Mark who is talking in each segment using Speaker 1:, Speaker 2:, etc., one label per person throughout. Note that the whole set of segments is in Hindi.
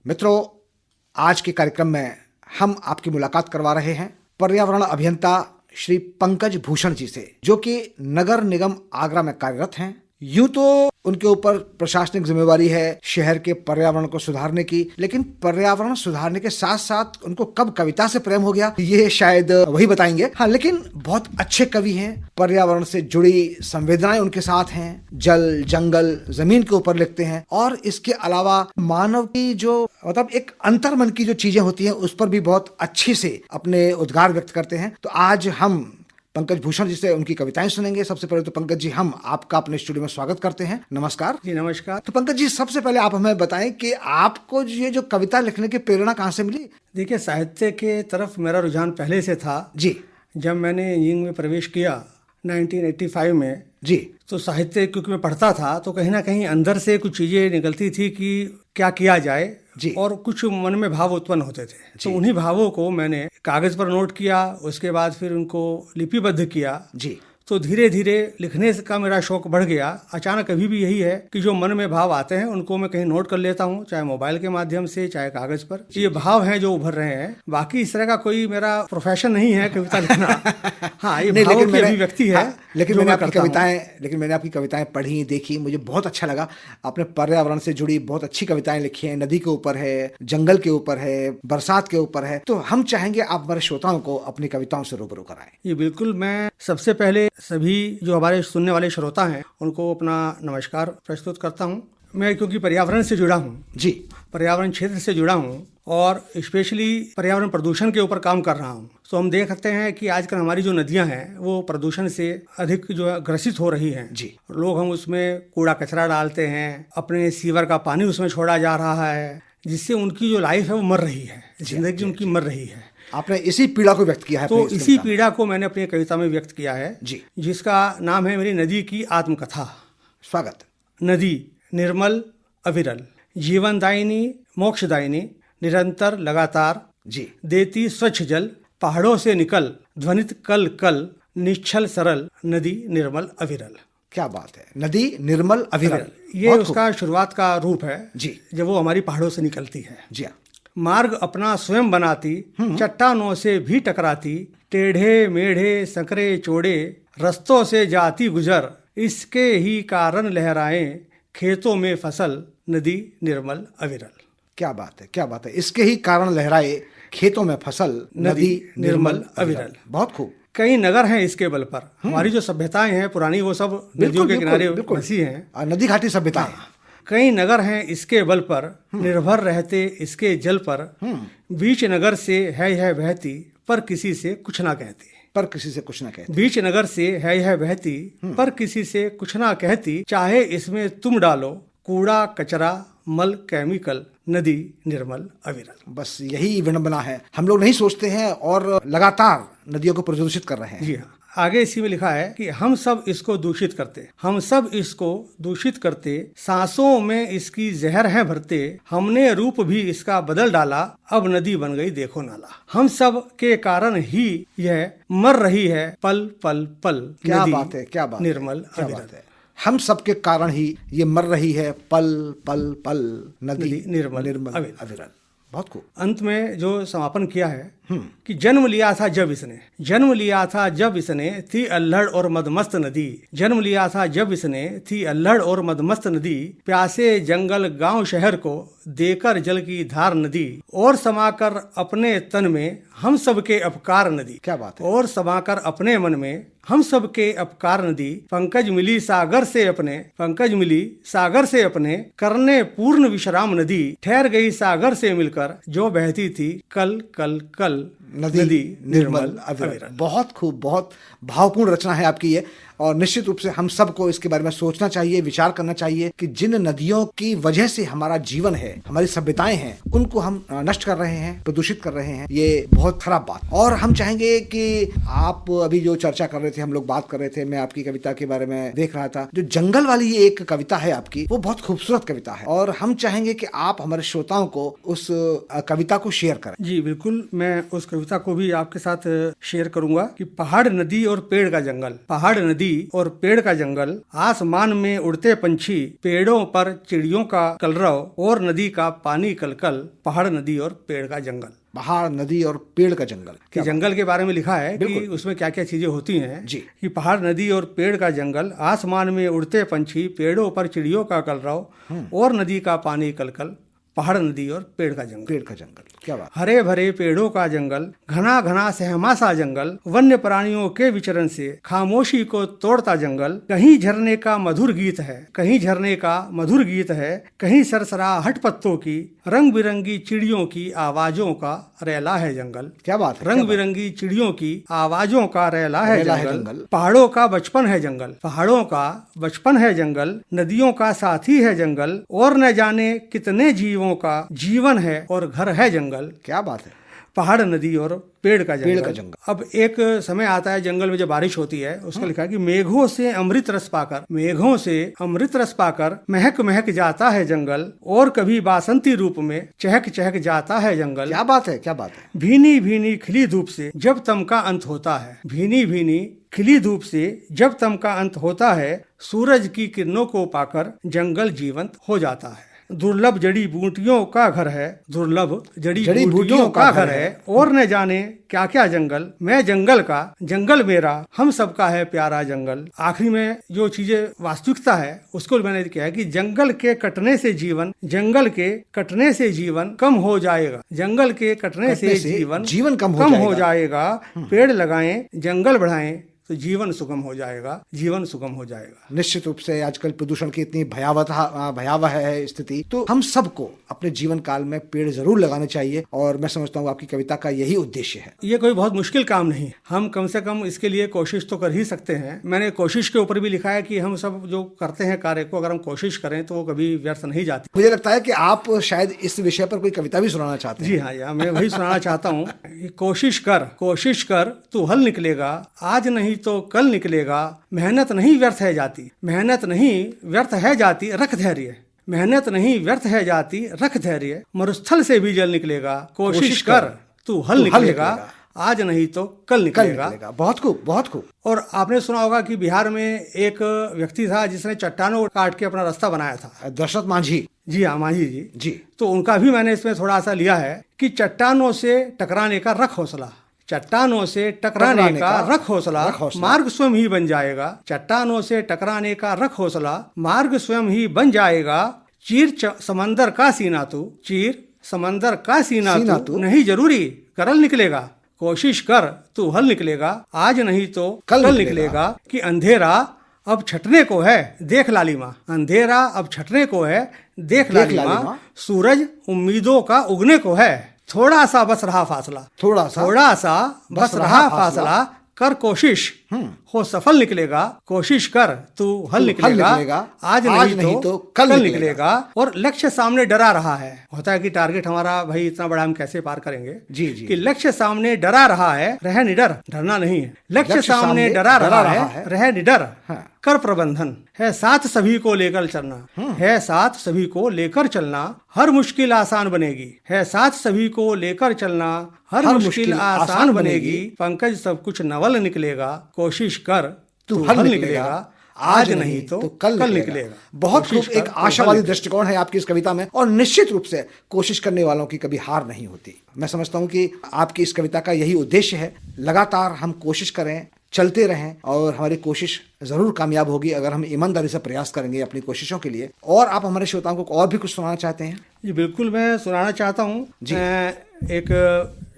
Speaker 1: मित्रों, आज के कार्यक्रम में हम आपकी मुलाकात करवा रहे हैं पर्यावरण अभियंता श्री पंकज भूषण जी से, जो कि नगर निगम आगरा में कार्यरत हैं। यूं तो उनके ऊपर प्रशासनिक जिम्मेवारी है शहर के पर्यावरण को सुधारने की, लेकिन पर्यावरण सुधारने के साथ साथ उनको कब कविता से प्रेम हो गया ये शायद वही बताएंगे। हाँ, लेकिन बहुत अच्छे कवि हैं, पर्यावरण से जुड़ी संवेदनाएं उनके साथ हैं, जल जंगल जमीन के ऊपर लिखते हैं, और इसके अलावा मानव की जो मतलब एक अंतर्मन की जो चीजें होती हैं उस पर भी बहुत अच्छे से अपने उद्गार व्यक्त करते हैं। तो आज हम पंकज भूषण जी से उनकी कविताएं सुनेंगे। सबसे पहले तो पंकज जी, हम आपका अपने स्टूडियो में स्वागत करते हैं। नमस्कार
Speaker 2: जी। नमस्कार।
Speaker 1: तो पंकज जी, सबसे पहले आप हमें बताएं कि आपको ये जो कविता लिखने की प्रेरणा कहाँ से मिली?
Speaker 2: देखिए, साहित्य के तरफ मेरा रुझान पहले से था
Speaker 1: जी।
Speaker 2: जब मैंने इंजीनियरिंग में प्रवेश किया 1985 में
Speaker 1: जी।
Speaker 2: तो साहित्य क्योंकि मैं पढ़ता था तो कहीं ना कहीं अंदर से कुछ चीज़ें निकलती थी कि क्या किया जाए
Speaker 1: जी।
Speaker 2: और कुछ मन में भाव उत्पन्न होते थे, तो उन्हीं भावों को मैंने कागज़ पर नोट किया, उसके बाद फिर उनको लिपिबद्ध किया।
Speaker 1: जी।
Speaker 2: तो धीरे धीरे लिखने का मेरा शौक बढ़ गया। अचानक अभी भी यही है कि जो मन में भाव आते हैं उनको मैं कहीं नोट कर लेता हूँ, चाहे मोबाइल के माध्यम से चाहे कागज पर। ये भाव हैं जो उभर रहे हैं। बाकी इस तरह का कोई मेरा प्रोफेशन नहीं है कविता लिखना। हाँ, ये भावों की अभिव्यक्ति है।
Speaker 1: लेकिन मैंने आपकी कविताएं पढ़ी, देखी, मुझे बहुत अच्छा लगा। आपने पर्यावरण से जुड़ी बहुत अच्छी कविताएं लिखी हैं। नदी के ऊपर है, जंगल के ऊपर है, बरसात के ऊपर है। तो हम चाहेंगे आप हमारे श्रोताओं को अपनी कविताओं से रूबरू कराएं।
Speaker 2: ये बिल्कुल। मैं सबसे पहले सभी जो हमारे सुनने वाले श्रोता हैं उनको अपना नमस्कार प्रस्तुत करता हूँ। मैं क्योंकि पर्यावरण से जुड़ा हूँ, जी, पर्यावरण क्षेत्र से जुड़ा हूँ और स्पेशली पर्यावरण प्रदूषण के ऊपर काम कर रहा हूँ। तो हम देख सकते हैं कि आजकल हमारी जो नदियाँ हैं वो प्रदूषण से अधिक जो है ग्रसित हो रही हैं।
Speaker 1: जी।
Speaker 2: लोग हम उसमें कूड़ा कचरा डालते हैं, अपने सीवर का पानी उसमें छोड़ा जा रहा है, जिससे उनकी जो लाइफ है वो मर रही है, जिंदगी उनकी मर रही है।
Speaker 1: आपने इसी पीड़ा को व्यक्त किया है।
Speaker 2: तो इसी पीड़ा को मैंने अपनी कविता में व्यक्त किया है,
Speaker 1: जी,
Speaker 2: जिसका नाम है मेरी नदी की आत्मकथा।
Speaker 1: स्वागत।
Speaker 2: नदी निर्मल अविरल, जीवनदायिनी मोक्षदायिनी, निरंतर लगातार, जी, देती स्वच्छ जल, पहाड़ों से निकल ध्वनित कल कल, निश्चल सरल, नदी निर्मल अविरल।
Speaker 1: क्या बात है, नदी निर्मल अविरल।
Speaker 2: ये उसका शुरुआत का रूप है, जी, जब वो हमारी पहाड़ों से निकलती है।
Speaker 1: जी हाँ।
Speaker 2: मार्ग अपना स्वयं बनाती, चट्टानों से भी टकराती, टेढ़े मेढ़े संकरे चौड़े रस्तों से जाती गुजर, इसके ही कारण लहराएं खेतों में फसल, नदी निर्मल अविरल।
Speaker 1: क्या बात है, क्या बात है, इसके ही कारण लहराए खेतों में फसल, नदी निर्मल अविरल। बहुत खूब।
Speaker 2: कई नगर हैं इसके बल पर। हमारी जो सभ्यताएं हैं पुरानी वो सब नदियों के किनारे बसी हैं,
Speaker 1: नदी घाटी सभ्यताएं।
Speaker 2: कई नगर हैं इसके बल पर, निर्भर रहते इसके जल पर, बीच नगर से है यह बहती, पर किसी से कुछ ना कहती,
Speaker 1: पर किसी से कुछ ना कहती।
Speaker 2: बीच नगर से है यह बहती, पर किसी से कुछ ना कहती, चाहे इसमें तुम डालो कूड़ा कचरा मल केमिकल, नदी निर्मल अविरल।
Speaker 1: बस यही विडंबना है, हम लोग नहीं सोचते हैं और लगातार नदियों को प्रदूषित कर रहे हैं।
Speaker 2: जी हाँ। आगे इसी में लिखा है कि हम सब इसको दूषित करते, हम सब इसको दूषित करते, सांसों में इसकी जहर है भरते, हमने रूप भी इसका बदल डाला, अब नदी बन गई देखो नाला। हम सब के कारण ही यह मर रही है पल पल पल।
Speaker 1: क्या बात है, क्या बात,
Speaker 2: निर्मल अविरल।
Speaker 1: हम सब के कारण ही ये मर रही है पल पल पल, नदी निर्मल अविरल। बहुत खूब।
Speaker 2: अंत में जो समापन किया है कि जन्म लिया था जब इसने थी अल्हड़ और मदमस्त नदी, जन्म लिया था जब इसने थी अल्हड़ और मदमस्त नदी, प्यासे जंगल गांव शहर को देकर जल की धार नदी, और समाकर अपने तन में हम सब के अपकार नदी।
Speaker 1: क्या बात है।
Speaker 2: और समाकर अपने मन में हम सब के अपकार नदी, पंकज मिली सागर से अपने करने पूर्ण विश्राम नदी, ठहर गई सागर से मिलकर जो बहती थी कल कल कल,
Speaker 1: नदी निर्मल अविरल। बहुत खूब, बहुत भावपूर्ण रचना है आपकी ये, और निश्चित रूप से हम सबको इसके बारे में सोचना चाहिए, विचार करना चाहिए कि जिन नदियों की वजह से हमारा जीवन है, हमारी सभ्यताएं हैं, उनको हम नष्ट कर रहे हैं, प्रदूषित कर रहे हैं। ये बहुत खराब बात। और हम चाहेंगे कि आप अभी जो चर्चा कर रहे थे, हम लोग बात कर रहे थे, मैं आपकी कविता के बारे में देख रहा था, जो जंगल वाली एक कविता है आपकी, वो बहुत खूबसूरत कविता है, और हम चाहेंगे कि आप हमारे श्रोताओं को उस कविता को शेयर करें।
Speaker 2: जी बिल्कुल, मैं उस कविता को भी आपके साथ शेयर करूंगा कि पहाड़ नदी और पेड़ का जंगल, पहाड़ नदी और पेड़ का जंगल, आसमान में उड़ते पंछी, पेड़ों पर चिड़ियों का कलरव और नदी का पानी कलकल, पहाड़ नदी और पेड़ का जंगल।
Speaker 1: पहाड़ नदी और पेड़ का जंगल
Speaker 2: कि जंगल के बारे में लिखा है कि उसमें क्या क्या चीजें होती हैं
Speaker 1: जी।
Speaker 2: कि पहाड़ नदी और पेड़ का जंगल, आसमान में उड़ते पंछी, पेड़ों पर चिड़ियों का कलरव और नदी का पानी कलकल, पहाड़ नदी और पेड़ का जंगल।
Speaker 1: पेड़ का जंगल, क्या बात।
Speaker 2: हरे भरे पेड़ों का जंगल, घना घना सहमा सा जंगल, वन्य प्राणियों के विचरण से खामोशी को तोड़ता जंगल, कहीं झरने का मधुर गीत है, कहीं झरने का मधुर गीत है, कहीं सरसराहट पत्तों की, रंग बिरंगी चिड़ियों की आवाजों का रैला है जंगल।
Speaker 1: क्या बात है।
Speaker 2: रंग बिरंगी चिड़ियों की आवाजों का रैला है
Speaker 1: जंगल।
Speaker 2: जंगल। पहाड़ों का बचपन है जंगल, पहाड़ों का बचपन है जंगल, नदियों का साथी है जंगल, और न जाने कितने जीवों का जीवन है और घर है जंगल।
Speaker 1: क्या बात है।
Speaker 2: पहाड़ नदी और पेड़ का जंगल।
Speaker 1: पेड़ का जंगल।
Speaker 2: अब एक समय आता है जंगल में जब बारिश होती है, उसका लिखा है कि मेघों से अमृत रस पाकर, मेघों से अमृत रस पाकर महक महक जाता है जंगल, और कभी बासंती रूप में चहक चहक जाता है जंगल।
Speaker 1: क्या बात है, क्या बात है।
Speaker 2: भीनी भीनी खिली धूप से जब तम का अंत होता है, भीनी भीनी खिली धूप से जब तम का अंत होता है, सूरज की किरणों को पाकर जंगल जीवंत हो जाता है। दुर्लभ जड़ी बूटियों का घर है, दुर्लभ जड़ी बूटियों का घर है, और न जाने क्या क्या जंगल, मैं जंगल का, जंगल मेरा, हम सबका है प्यारा जंगल। आखिरी में जो चीजें वास्तविकता है उसको मैंने किया है कि जंगल के कटने से जीवन, जंगल के कटने से जीवन कम हो जाएगा, जंगल के कटने से जीवन
Speaker 1: कम
Speaker 2: हो जाएगा। पेड़ लगाएं, जंगल बढ़ाएं तो जीवन सुगम हो जाएगा, जीवन सुगम हो जाएगा।
Speaker 1: निश्चित रूप से आजकल प्रदूषण की इतनी भयावह है स्थिति, तो हम सबको अपने जीवन काल में पेड़ जरूर लगाने चाहिए, और मैं समझता हूँ आपकी कविता का यही उद्देश्य है।
Speaker 2: ये कोई बहुत मुश्किल काम नहीं, हम कम से कम इसके लिए कोशिश तो कर ही सकते हैं। मैंने कोशिश के ऊपर भी लिखा है कि हम सब जो करते हैं कार्य को, अगर हम कोशिश करें तो वो कभी व्यर्थ नहीं जाती।
Speaker 1: मुझे लगता है कि आप शायद इस विषय पर कोई कविता भी सुनाना चाहते हैं।
Speaker 2: जी हाँ, मैं वही सुनाना चाहता हूँ। कोशिश कर तू हल निकलेगा, आज नहीं तो कल निकलेगा, मेहनत नहीं व्यर्थ है जाती, मेहनत नहीं व्यर्थ है जाती, रख धैर्य, मेहनत नहीं व्यर्थ है जाती, रख धैर्य, मरुस्थल से भी जल निकलेगा, कोशिश कर तू हल निकलेगा, आज नहीं तो कल निकलेगा।
Speaker 1: बहुत खूब, बहुत खूब।
Speaker 2: और आपने सुना होगा कि बिहार में एक व्यक्ति था जिसने चट्टानों काट के अपना रास्ता बनाया था,
Speaker 1: दशरथ मांझी।
Speaker 2: जी हाँ, मांझी जी।
Speaker 1: जी।
Speaker 2: तो उनका भी मैंने इसमें थोड़ा सा लिया है कि चट्टानों से टकराने का रख हौसला, चट्टानों से टकराने का रख हौसला, मार्ग स्वयं ही बन जाएगा। चट्टानों से टकराने का रख हौसला, मार्ग स्वयं ही बन जाएगा। चीर समंदर का सीना तू, चीर समंदर का सीना तू, नहीं जरूरी करल निकलेगा, कोशिश कर तू हल निकलेगा, आज नहीं तो कल निकलेगा। कि अंधेरा अब छटने को है, देख लालिमा, अंधेरा अब छटने को है, देख लालिमा, सूरज उम्मीदों का उगने को है, थोड़ा सा बस रहा फासला, थोड़ा सा बस रहा फासला, कर कोशिश हो सफल निकलेगा, कोशिश कर तू हल निकलेगा, आज नहीं तो कल निकलेगा। और लक्ष्य सामने डरा रहा है, होता है कि टारगेट हमारा भाई इतना बड़ा हम कैसे पार करेंगे।
Speaker 1: जी जी।
Speaker 2: कि लक्ष्य सामने डरा रहा है, रह निडर, डरना नहीं है, लक्ष्य सामने डरा रहा है, रह निडर, कर प्रबंधन है साथ सभी को लेकर चलना, है साथ सभी को लेकर चलना, हर मुश्किल आसान बनेगी, है साथ सभी को लेकर चलना, हर मुश्किल आसान बनेगी, पंकज सब कुछ नवल निकलेगा, कोशिश कर तू हल निकलेगा, आज नहीं तो कल निकलेगा।
Speaker 1: बहुत खूब, एक आशावादी दृष्टिकोण है आपकी इस कविता में, और निश्चित रूप से कोशिश करने वालों की कभी हार नहीं होती। मैं समझता हूँ कि आपकी इस कविता का यही उद्देश्य है, लगातार हम कोशिश करें, चलते रहें, और हमारी कोशिश जरूर कामयाब होगी अगर हम ईमानदारी से प्रयास करेंगे अपनी कोशिशों के लिए। और आप हमारे श्रोताओं को और भी कुछ सुनाना चाहते हैं?
Speaker 2: जी बिल्कुल, मैं सुनाना चाहता हूँ। एक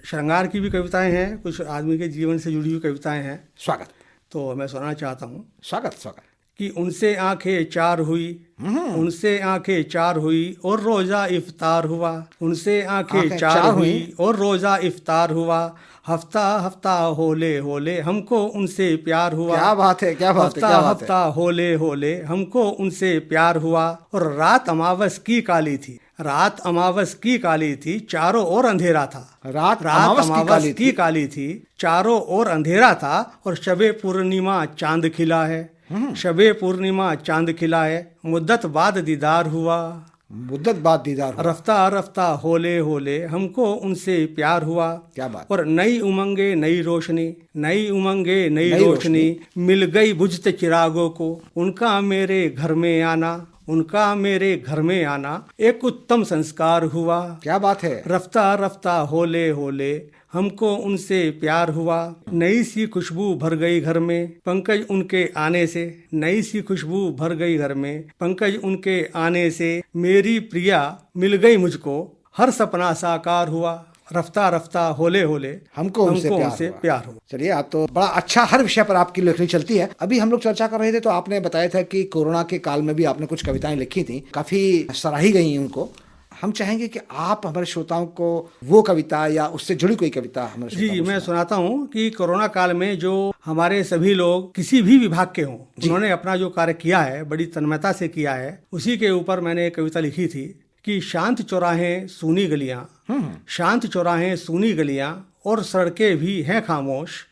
Speaker 2: श्रृंगार की भी कविताएं हैं, कुछ आदमी के जीवन से जुड़ी हुई कविताएं हैं।
Speaker 1: स्वागत।
Speaker 2: तो मैं सुनाना चाहता हूँ।
Speaker 1: स्वागत स्वागत।
Speaker 2: कि उनसे आंखें चार हुई, उनसे आंखें चार हुई और रोजा इफ्तार हुआ, उनसे आंखें चार हुई और रोजा इफ्तार हुआ, हफ्ता हफ्ता होले होले हमको उनसे प्यार हुआ।
Speaker 1: क्या बात है, क्या बात है,
Speaker 2: हफ्ता होले होले हमको उनसे प्यार हुआ। और रात अमावस की काली थी, रात अमावस की काली थी, चारों ओर अंधेरा था।
Speaker 1: रात
Speaker 2: अमावस की काली थी, चारों ओर अंधेरा था। और शबे पूर्णिमा चांद खिला है, शबे पूर्णिमा चांद खिला है, मुद्दत बाद दीदार हुआ,
Speaker 1: मुद्दत बाद दीदार हुआ।
Speaker 2: रफ्ता रफ्ता होले होले हमको उनसे प्यार हुआ।
Speaker 1: क्या बात।
Speaker 2: और नई उमंगे नई रोशनी, नई उमंगे नई
Speaker 1: नई
Speaker 2: रोशनी मिल गई बुझते चिरागों को, उनका मेरे घर में आना, उनका मेरे घर में आना एक उत्तम संस्कार हुआ।
Speaker 1: क्या बात है।
Speaker 2: रफ्ता रफ्ता होले होले हमको उनसे प्यार हुआ। नई सी खुशबू भर गई घर में पंकज उनके आने से, नई सी खुशबू भर गई घर में पंकज उनके आने से, मेरी प्रिया मिल गई मुझको, हर सपना साकार हुआ। रफ्ता रफ्ता होले होले
Speaker 1: हमको उनसे
Speaker 2: प्यार हुआ।
Speaker 1: चलिए, आप तो बड़ा अच्छा हर विषय पर आपकी लेखनी चलती है। अभी हम लोग चर्चा कर रहे थे तो आपने बताया था कि कोरोना के काल में भी आपने कुछ कविताएं लिखी थी, काफी सराही गई उनको। हम चाहेंगे कि आप हमारे श्रोताओं को वो कविता या उससे जुड़ी कोई कविता हमारे
Speaker 2: जी मैं सुनाता हूँ कि कोरोना काल में जो हमारे सभी लोग किसी भी विभाग के हों, उन्होंने अपना जो कार्य किया है बड़ी तन्मयता से किया है, उसी के ऊपर मैंने एक कविता लिखी थी कि शांत चौराहे सूनी गलियां, शांत चौराहे सूनी गलियां और सड़कें भी हैं खामोश,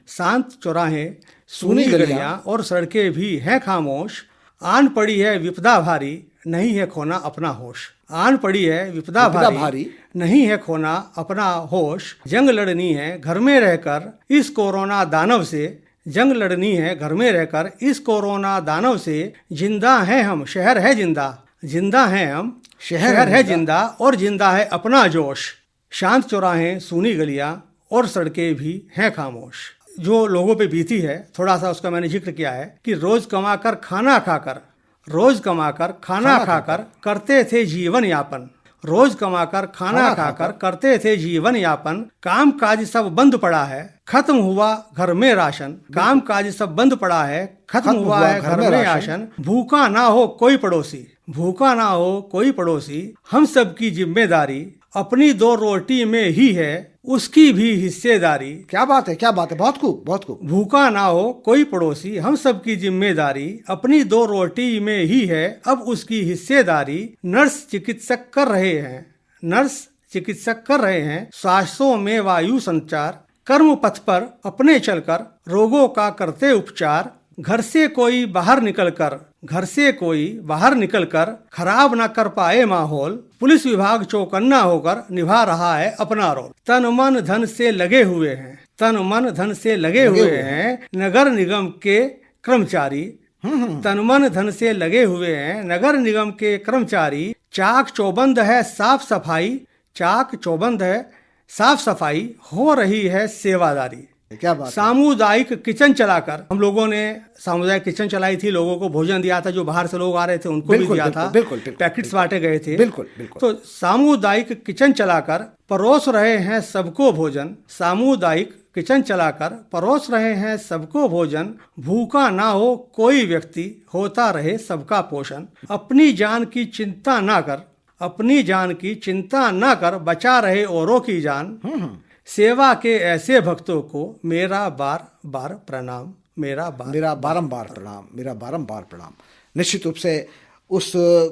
Speaker 2: शांत चौराहे सूनी गलियां और सड़कें भी हैं खामोश, आन पड़ी है विपदा भारी नहीं है खोना अपना होश, आन पड़ी है विपदा भारी नहीं है खोना अपना होश, जंग लड़नी है घर में रहकर इस कोरोना दानव से, जंग लड़नी है घर में रहकर इस कोरोना दानव से, जिंदा है हम शहर है जिंदा, जिंदा है हम शहर है जिंदा और जिंदा है अपना जोश, शांत चौराहे सूनी गलियां और सड़कें भी हैं खामोश। जो लोगों पे बीती है थोड़ा सा उसका मैंने जिक्र किया है कि रोज कमाकर खाना खाकर, रोज कमाकर खाना खाकर करते थे जीवन यापन, रोज कमाकर खाना खाकर करते थे जीवन यापन, काम काज सब बंद पड़ा है खत्म हुआ घर में राशन, काम काज सब बंद पड़ा है खत्म हुआ है घर में राशन, भूखा ना हो कोई पड़ोसी, भूखा ना हो कोई पड़ोसी, हम सब की जिम्मेदारी अपनी दो रोटी में ही है उसकी भी हिस्सेदारी।
Speaker 1: क्या बात है, क्या बात है, बहुत खूब बहुत खूब।
Speaker 2: भूखा ना हो कोई पड़ोसी हम सब की जिम्मेदारी अपनी दो रोटी में ही है अब उसकी हिस्सेदारी, नर्स चिकित्सक कर रहे हैं, नर्स चिकित्सक कर रहे हैं श्वासों में वायु संचार, कर्म पथ पर अपने चलकर रोगों का करते उपचार, घर से कोई बाहर निकलकर, घर से कोई बाहर निकलकर खराब ना कर पाए माहौल, पुलिस विभाग चौकन्ना होकर निभा रहा है अपना रोल, तन मन धन से लगे हुए हैं, तन मन धन से लगे हुए हैं नगर निगम के कर्मचारी, तन मन धन से लगे हुए हैं नगर निगम के कर्मचारी, चाक चौबंद है साफ सफाई, चाक चौबंद है साफ सफाई हो रही है सेवादारी।
Speaker 1: क्या बात।
Speaker 2: सामुदायिक किचन चलाकर, हम लोगों ने सामुदायिक किचन चलाई थी, लोगों को भोजन दिया था, जो बाहर से लोग आ रहे थे उनको भी दिया था, पैकेट्स बांटे गए थे।
Speaker 1: बिल्कुल।
Speaker 2: तो सामुदायिक किचन चलाकर परोस रहे हैं सबको भोजन, सामुदायिक किचन चलाकर परोस रहे हैं सबको भोजन, भूखा ना हो कोई व्यक्ति होता रहे सबका पोषण, अपनी जान की चिंता ना कर, अपनी जान की चिंता ना कर बचा रहे औरों की जान, सेवा के ऐसे भक्तों को मेरा बार बार प्रणाम, मेरा बारंबार प्रणाम, मेरा बारंबार प्रणाम। निश्चित रूप से उस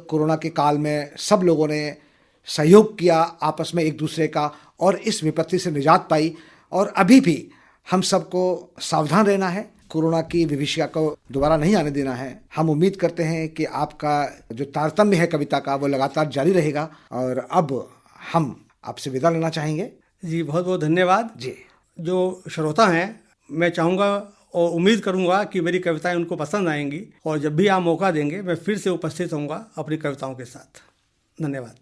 Speaker 2: कोरोना के काल में सब लोगों ने सहयोग किया आपस में एक दूसरे का और इस विपत्ति से निजात पाई, और अभी भी हम सबको सावधान रहना है, कोरोना की विभीषिका को दोबारा नहीं आने देना है। हम उम्मीद करते हैं कि आपका जो तारतम्य है कविता का वो लगातार जारी रहेगा, और अब हम आपसे विदा लेना चाहेंगे। जी बहुत बहुत धन्यवाद
Speaker 1: जी।
Speaker 2: जो श्रोता हैं, मैं चाहूँगा और उम्मीद करूँगा कि मेरी कविताएं उनको पसंद आएंगी, और जब भी आप मौका देंगे मैं फिर से उपस्थित होऊंगा अपनी कविताओं के साथ। धन्यवाद।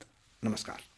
Speaker 1: नमस्कार।